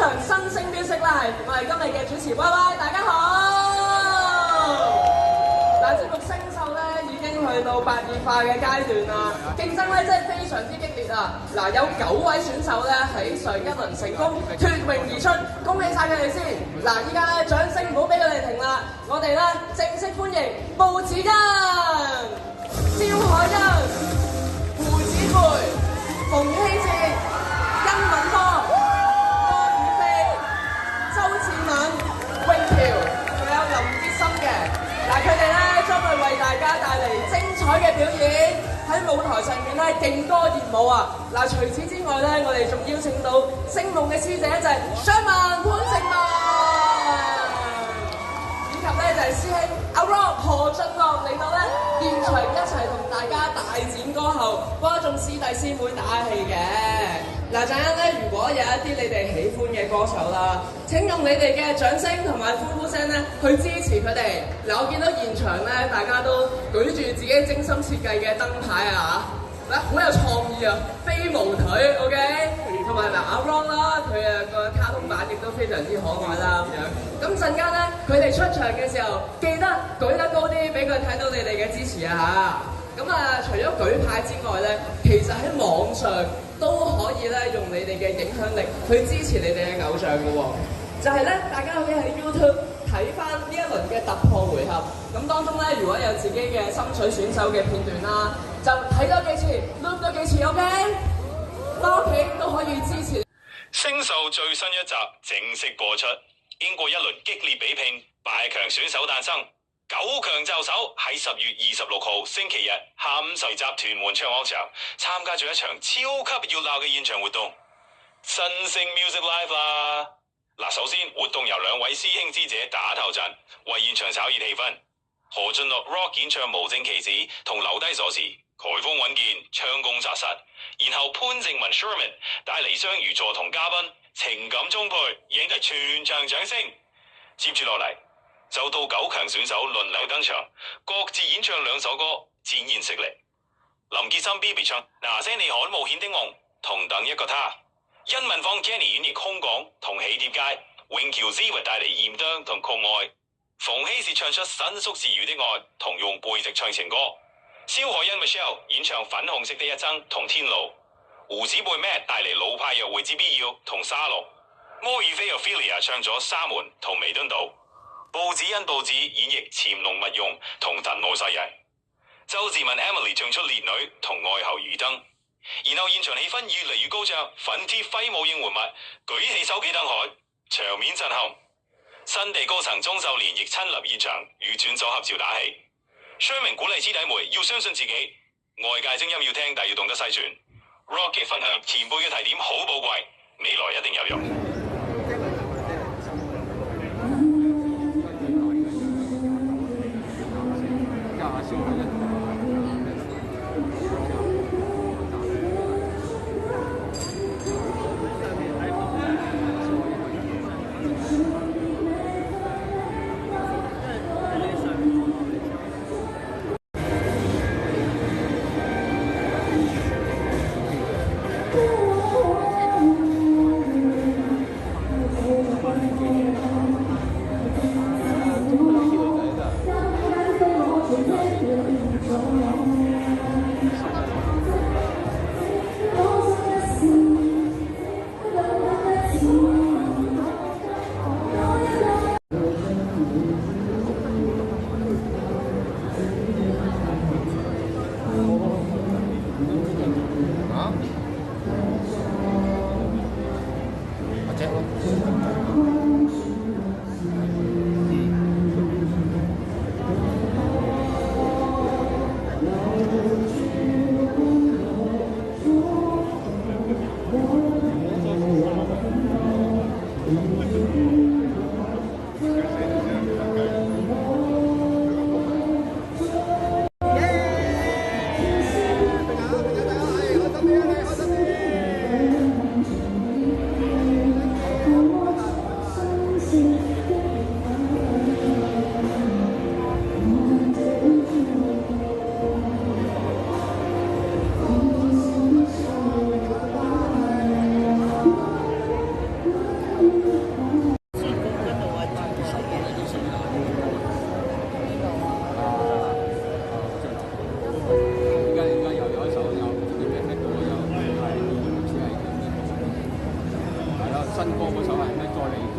場新星 Music Live，我係今日嘅主持 YY， 大家好。嗱，節目星秀咧已經去到白熱化嘅階段啦，競爭咧真係非常之激烈啊！嗱，有9位選手咧喺上一輪成功脫穎而出，恭喜晒佢哋先。嗱，依家咧掌聲唔好俾佢哋停啦，我哋咧正式歡迎步子欣、蕭海欣、胡子培、馮希哲、殷敏科、柯雨菲、周志敏、詠喬，仲有林潔琛嘅。嗱，佢哋咧將會為大家帶嚟精彩嘅表演，喺舞台上面咧勁歌熱舞啊！嗱，除此之外咧，我哋仲邀請到星夢嘅師姐就係湘文潘靜文，以及咧就係師兄阿 Rock 何俊樂嚟到咧現場一齊同大家大展歌喉，幫眾師弟師妹打氣嘅。嗱，陣間咧，如果有一啲你哋喜歡嘅歌手啦，請用你哋嘅掌聲同埋歡呼聲咧去支持佢哋。嗱，我見到現場咧，大家都舉住自己精心設計嘅燈牌啊嚇，好有創意啊，飛毛腿 OK， 同埋嗱阿 Ron 啦，佢個卡通版亦都非常之可愛啦咁樣。咁陣間咧，佢哋出場嘅時候，記得舉得高啲，俾佢睇到你哋嘅支持啊嚇。咁啊，除咗舉牌之外咧，其實喺網上都可以咧用你哋嘅影響力去支持你哋嘅偶像嘅喎。就係咧，大家可以喺 YouTube 睇翻呢一輪嘅突破回合。咁當中咧，如果有自己嘅心水選手嘅片段啦，就睇多幾次 ，loop 多幾次 ，OK？ 翻屋企都可以支持。星秀最新一集正式播出，經過一輪激烈比拼，8強選手誕生。9強就手喺10月26號星期日下午齊集屯門唱樂場，參加咗一場超級熱鬧嘅現場活動，新星 Music Live 啦！嗱，首先活動由2位師兄師姐打頭陣，為現場炒熱氣氛。何俊樂 Rock 演唱無證棋子同留低鎖匙，颱風穩健，槍功殺實。然後潘靜文 Sherman 帶嚟雙魚座同嘉賓，情感充沛，贏得全場掌聲。接住落嚟，就到9強選手輪流登場，各自演唱2首歌，展現實力。林潔琛 BB 唱那些你可冒險的夢，同等一個他。殷敏芳 Jenny 演繹空港同喜帖街，詠喬 Ziva 帶嚟驗當同酷愛。馮希哲唱出伸縮自如的愛，同用背脊唱情歌。蕭海欣 Michelle 演唱粉紅色的一生同天路。胡子貝 Matt 帶嚟老派約會之必要同沙龍。柯雨菲 Ophelia 唱咗沙門同彌敦道。步子欣步子演繹潛龍勿用同特務殺人。周志文 Emily 唱出烈女同愛後餘燈。然後現場氣氛越嚟越高漲，粉貼揮舞應援物，舉起手旗燈海，場面震撼。新地高層鐘秀蓮亦親臨現場與選手合照打氣。雙明鼓勵師弟妹要相信自己，外界聲音要聽，但要懂得篩選。Rock 嘅分享，前輩嘅提點好寶貴，未來一定有用。新歌嗰首係咩？再嚟再。